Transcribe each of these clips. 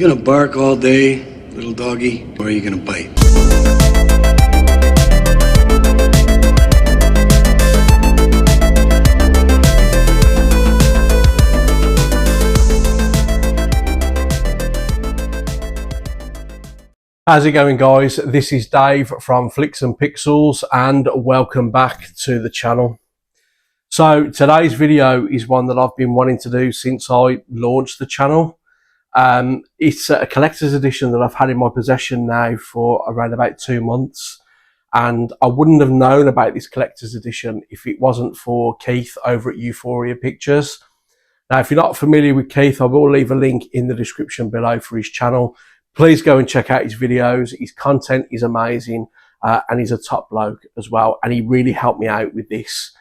You gonna bark all day, little doggy, or are you gonna bite? How's it going, guys? This is Dave from Flicks and Pixels, and welcome back to the channel. So today's video is one that I've been wanting to do since I launched the channel. It's a collector's edition that I've had in my possession now for around about 2 months, and I wouldn't have known about this collector's edition if it wasn't for Keith over at Euphoria Pictures. Now, if you're not familiar with Keith, I will leave a link in the description below for his channel. Please go and check out his videos. His content is amazing, and he's a top bloke as well. And he really helped me out with this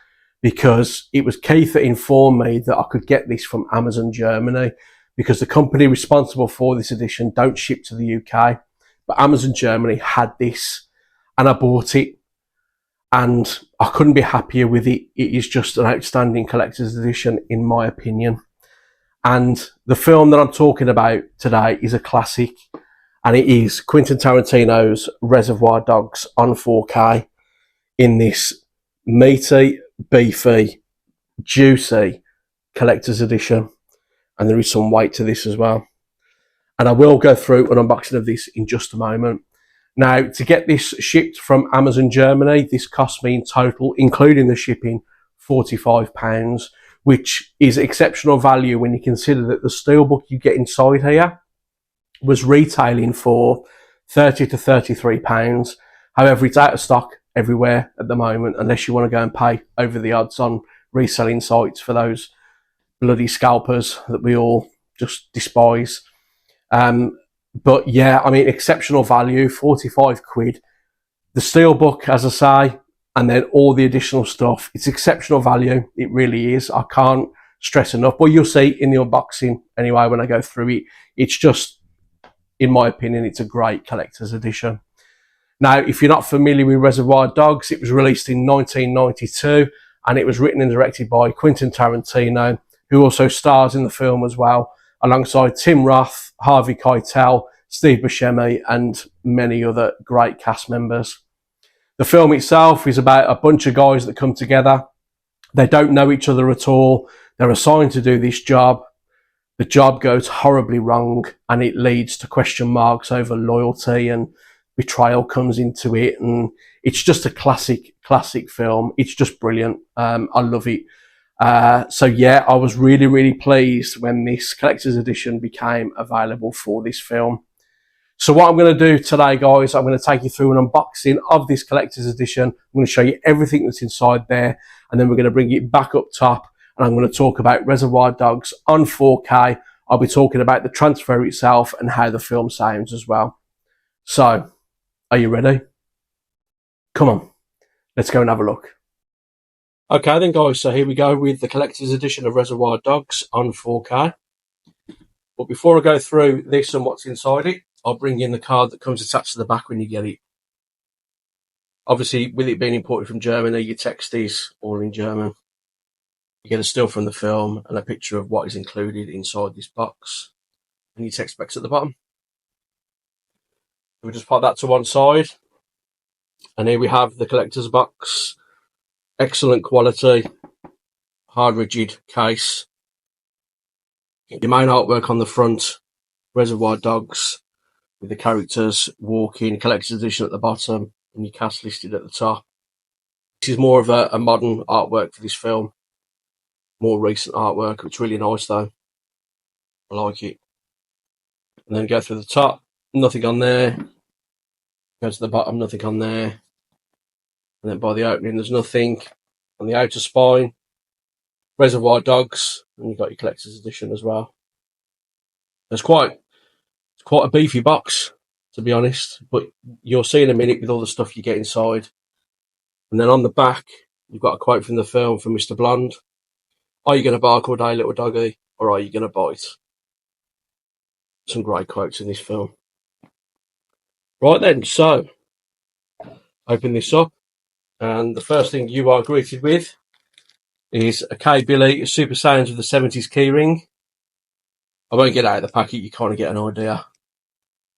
because it was Keith that informed me that I could get this from Amazon Germany, because the company responsible for this edition don't ship to the UK. But Amazon Germany had this, and I bought it, and I couldn't be happier with it. It is just an outstanding collector's edition, in my opinion. And the film that I'm talking about today is a classic, and it is Quentin Tarantino's Reservoir Dogs on 4K in this meaty, beefy, juicy collector's edition. And there is some weight to this as well. And I will go through an unboxing of this in just a moment. Now, to get this shipped from Amazon Germany, this cost me in total, including the shipping, £45, which is exceptional value when you consider that the steelbook you get inside here was retailing for £30 to £33. However, it's out of stock everywhere at the moment, unless you want to go and pay over the odds on reselling sites for those bloody scalpers that we all just despise. But yeah, I mean, exceptional value, 45 quid. The steelbook, as I say, and then all the additional stuff, it's exceptional value. It really is. I can't stress enough. Well, you'll see in the unboxing anyway when I go through it. It's just, in my opinion, it's a great collector's edition. Now, if you're not familiar with Reservoir Dogs, it was released in 1992, and it was written and directed by Quentin Tarantino, who also stars in the film as well, alongside Tim Roth, Harvey Keitel, Steve Buscemi, and many other great cast members. The film itself is about a bunch of guys that come together. They don't know each other at all. They're assigned to do this job. The job goes horribly wrong, and it leads to question marks over loyalty, and betrayal comes into it. And it's just a classic film. It's just brilliant. I love it. So yeah, I was really pleased when this collector's edition became available for this film. So what I'm going to do today, guys, I'm going to take you through an unboxing of this collector's edition. I'm going to show you everything that's inside there, and then we're going to bring it back up top, and I'm going to talk about Reservoir Dogs on 4K. I'll be talking about the transfer itself and how the film sounds as well. So, are you ready? Come on, let's go and have a look. Okay then, guys, so here we go with the collector's edition of Reservoir Dogs on 4K. But before I go through this and what's inside it, I'll bring in the card that comes attached to the back when you get it. Obviously, with it being imported from Germany, your text is all in German. You get a still from the film and a picture of what is included inside this box. And your text specs at the bottom. We'll just pop that to one side. And here we have the collector's box. Excellent quality, hard rigid case. Your main artwork on the front, Reservoir Dogs, with the characters walking, collector's edition at the bottom, and your cast listed at the top. This is more of a modern artwork for this film, more recent artwork. It's really nice though. I like it. And then go through the top, nothing on there. Go to the bottom, nothing on there. And then by the opening, there's nothing on the outer spine. Reservoir Dogs, and you've got your collector's edition as well. It's quite a beefy box, to be honest, but you'll see in a minute with all the stuff you get inside. And then on the back, you've got a quote from the film from Mr. Blonde. Are you going to bark all day, little doggy, or are you going to bite? Some great quotes in this film. Right then, so open this up. And the first thing you are greeted with is a K. Billy Super Sounds of the 70s keyring. I won't get out of the packet, you kind of get an idea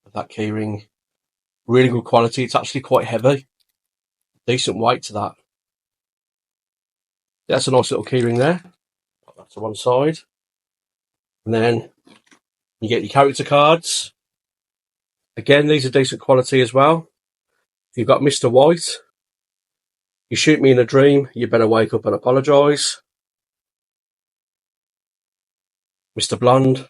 of that keyring. Really good quality. It's actually quite heavy. Decent weight to that. That's a nice little keyring there. Put that to one side. And then you get your character cards. Again, these are decent quality as well. You've got Mr. White. You shoot me in a dream, you better wake up and apologise. Mr. Blonde,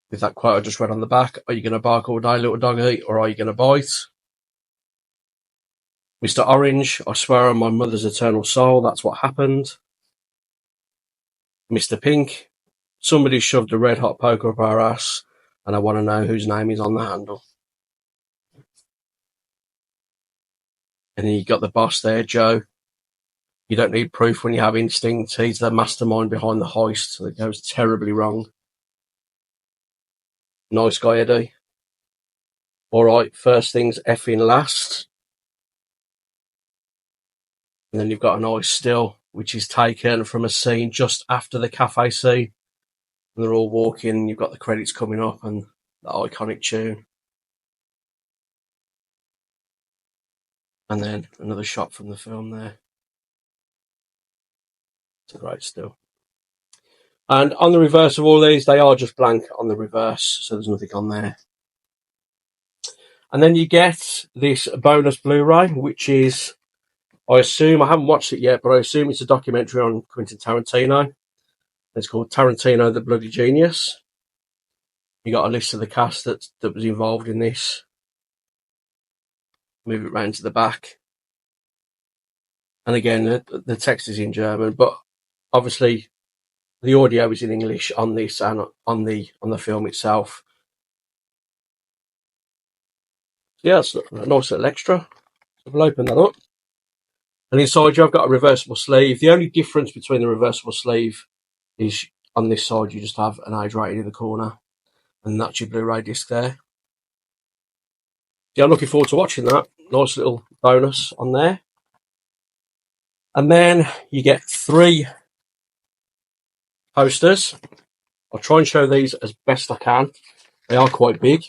with that quote I just read on the back, are you going to bark all day, little doggy, or are you going to bite? Mr. Orange, I swear on my mother's eternal soul, that's what happened. Mr. Pink, somebody shoved a red hot poker up our ass, and I want to know whose name is on the handle. And then you got the boss there, Joe. You don't need proof when you have instinct. He's the mastermind behind the heist that goes terribly wrong. Nice guy, Eddie. Alright, first things effing last. And then you've got a nice still, which is taken from a scene just after the cafe scene. And they're all walking, you've got the credits coming up and the iconic tune. And then another shot from the film there. It's a great still. And on the reverse of all these, they are just blank on the reverse, so there's nothing on there. And then you get this bonus Blu-ray, which is, I assume, I haven't watched it yet, but I assume it's a documentary on Quentin Tarantino. It's called Tarantino, the Bloody Genius. You got a list of the cast that was involved in this. Move it round to the back. And again, the text is in German, but obviously the audio is in English on this and on the film itself. So yeah, it's a nice little extra. So we'll open that up. And inside you, I've got a reversible sleeve. The only difference between the reversible sleeve is on this side, you just have an age rating in the corner. And that's your Blu-ray disc there. Yeah, I'm looking forward to watching that. Nice little bonus on there. And then you get 3 posters. I'll try and show these as best I can. They are quite big.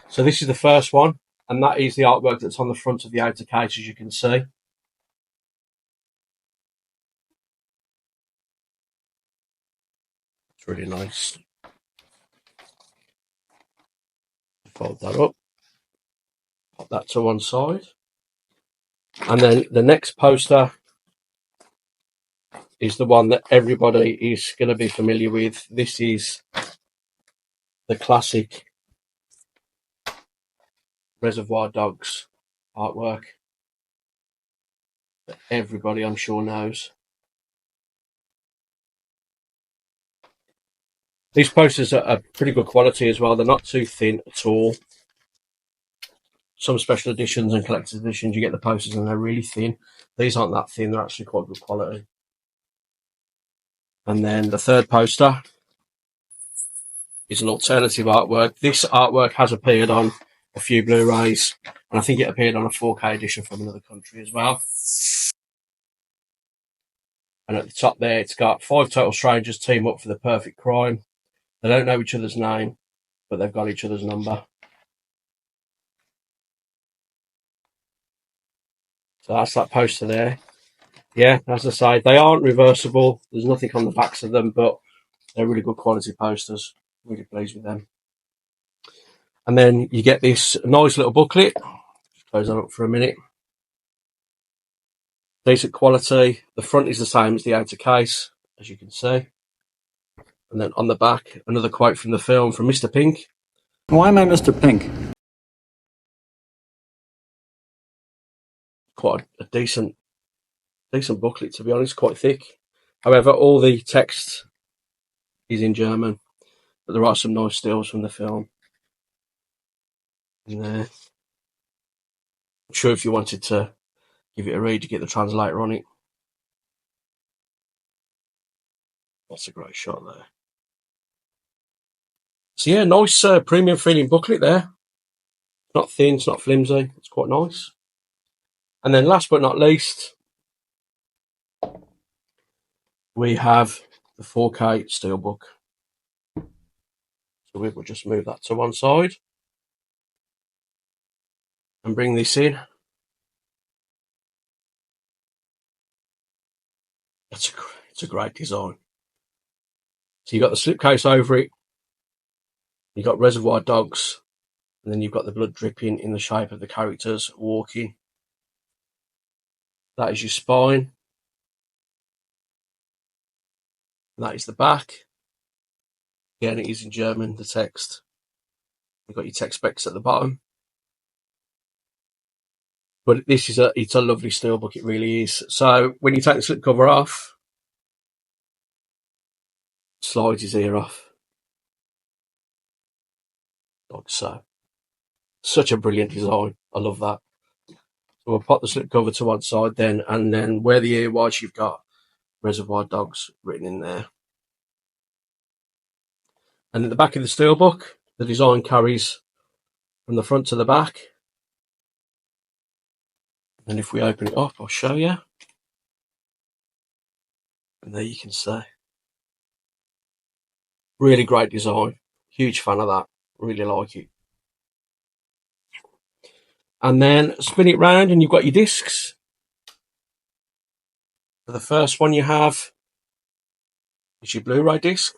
So this is the first one, and that is the artwork that's on the front of the outer case, as you can see. It's really nice. Fold that up. Pop that to one side. And then the next poster is the one that everybody is going to be familiar with. This is the classic Reservoir Dogs artwork that everybody, I'm sure, knows. These posters are pretty good quality as well. They're not too thin at all. Some special editions and collector's editions, you get the posters and they're really thin. These aren't that thin. They're actually quite good quality. And then the third poster is an alternative artwork. This artwork has appeared on a few Blu-rays, and I think it appeared on a 4K edition from another country as well. And at the top there, it's got 5 total strangers team up for the perfect crime. They don't know each other's name, but they've got each other's number. So that's that poster there. Yeah, as I say, they aren't reversible. There's nothing on the backs of them, but they're really good quality posters. Really pleased with them. And then you get this nice little booklet. Just close that up for a minute. Decent quality. The front is the same as the outer case, as you can see. And then on the back, another quote from the film from Mr. Pink. Why am I Mr. Pink? Quite a decent booklet, to be honest, quite thick. However, all the text is in German, but there are some nice stills from the film in there. I'm sure if you wanted to give it a read, you get the translator on it. That's a great shot there. So yeah, nice premium feeling booklet there. Not thin, it's not flimsy, it's quite nice. And then last but not least, we have the 4K Steelbook. So we will just move that to one side and bring this in. It's a great design. So you've got the slipcase over it, you've got Reservoir Dogs, and then you've got the blood dripping in the shape of the characters walking. That is your spine. And that is the back. Again, it is in German, the text. You've got your text specs at the bottom. But this is it's a lovely steelbook, it really is. So when you take the slipcover off, slides his ear off. Like so. Such a brilliant design. I love that. So we'll pop the slipcover to one side then, and then where the ear was, you've got Reservoir Dogs written in there. And at the back of the steelbook, the design carries from the front to the back. And if we open it up, I'll show you. And there you can see. Really great design. Huge fan of that. Really like it. And then spin it round and you've got your discs. So the first one you have is your Blu-ray disc.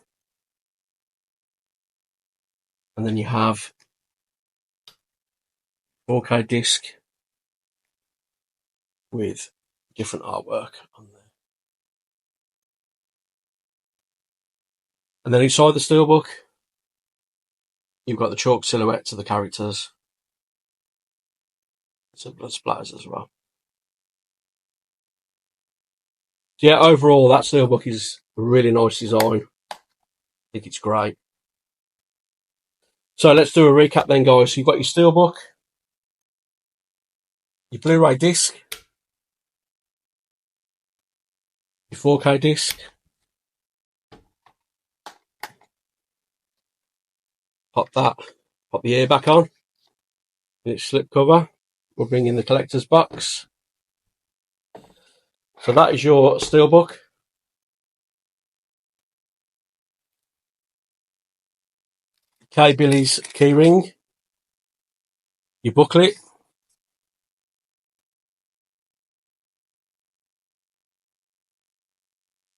And then you have 4K disc with different artwork on there. And then inside the steelbook, you've got the chalk silhouettes of the characters. Some blood splatters as well. So yeah, overall, that steelbook is a really nice design. I think it's great. So let's do a recap then, guys. So you've got your steelbook, your Blu-ray disc, your 4K disc, pop the ear back on, and its slip cover. We'll bring in the collector's box. So that is your steelbook. K. Billy's keyring, your booklet,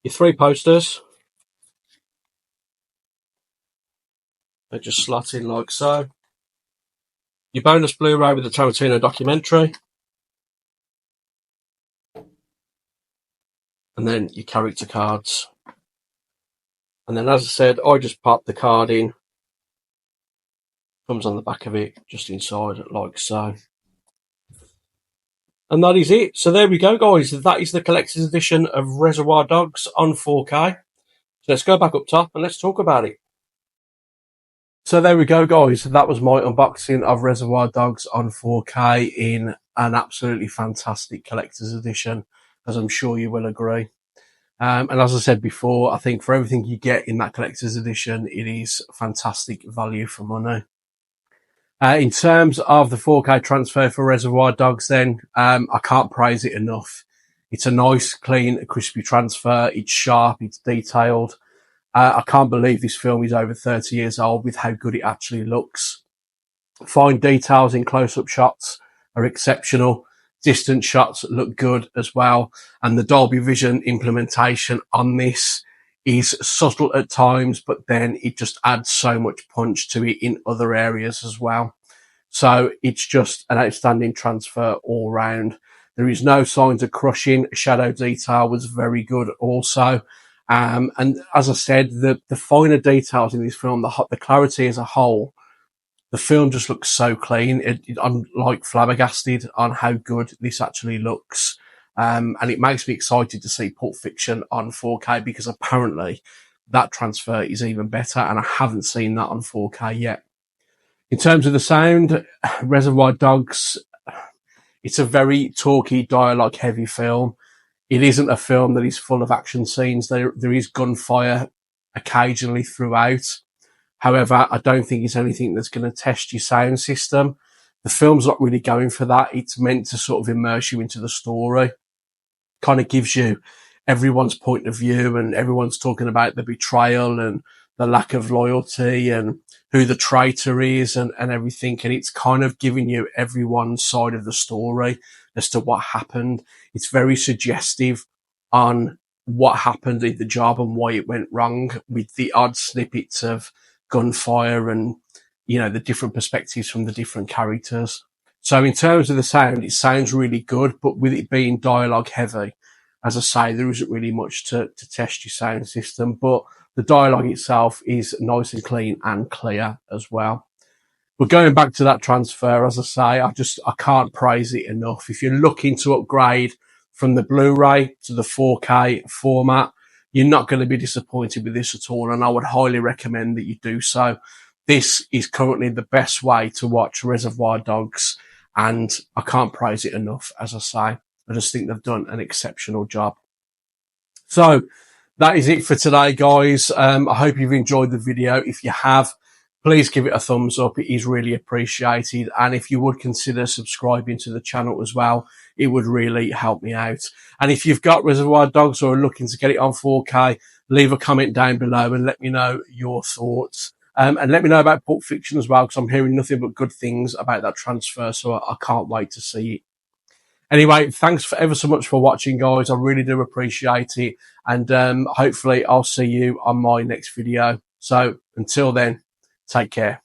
your 3 posters. They just slot in like so. Your bonus Blu-ray with the Tarantino documentary. And then your character cards. And then, as I said, I just popped the card in. Comes on the back of it, just inside, like so. And that is it. So there we go, guys. That is the collector's edition of Reservoir Dogs on 4K. So let's go back up top and let's talk about it. So there we go, guys. That was my unboxing of Reservoir Dogs on 4K in an absolutely fantastic collector's edition, as I'm sure you will agree. And as I said before, I think for everything you get in that collector's edition, it is fantastic value for money. In terms of the 4K transfer for Reservoir Dogs then, I can't praise it enough. It's a nice, clean, crispy transfer. It's sharp, it's detailed. I can't believe this film is over 30 years old with how good it actually looks. Fine details in close-up shots are exceptional. Distant shots look good as well. And the Dolby Vision implementation on this is subtle at times, but then it just adds so much punch to it in other areas as well. So it's just an outstanding transfer all round. There is no signs of crushing. Shadow detail was very good also. And as I said, the finer details in this film, the clarity as a whole, the film just looks so clean. I'm like flabbergasted on how good this actually looks. And it makes me excited to see Pulp Fiction on 4K because apparently that transfer is even better and I haven't seen that on 4K yet. In terms of the sound, Reservoir Dogs, it's a very talky, dialogue heavy film. It isn't a film that is full of action scenes. There is gunfire occasionally throughout. However, I don't think it's anything that's going to test your sound system. The film's not really going for that. It's meant to sort of immerse you into the story. Kind of gives you everyone's point of view and everyone's talking about the betrayal and the lack of loyalty and who the traitor is and everything. And it's kind of giving you everyone's side of the story as to what happened. It's very suggestive on what happened in the job and why it went wrong, with the odd snippets of gunfire and, you know, the different perspectives from the different characters. So in terms of the sound, it sounds really good, but with it being dialogue heavy, as I say, there isn't really much to test your sound system, but the dialogue itself is nice and clean and clear as well. But going back to that transfer, as I say, I can't praise it enough. If you're looking to upgrade from the Blu-ray to the 4K format, you're not going to be disappointed with this at all, and I would highly recommend that you do so. This is currently the best way to watch Reservoir Dogs, and I can't praise it enough, as I say. I just think they've done an exceptional job. So that is it for today, guys. I hope you've enjoyed the video. If you have, please give it a thumbs up. It is really appreciated. And if you would consider subscribing to the channel as well, it would really help me out. And if you've got Reservoir Dogs or are looking to get it on 4K, leave a comment down below and let me know your thoughts. And let me know about Pulp Fiction as well, because I'm hearing nothing but good things about that transfer. So I can't wait to see it. Anyway, thanks ever so much for watching, guys. I really do appreciate it. And hopefully I'll see you on my next video. So until then, take care.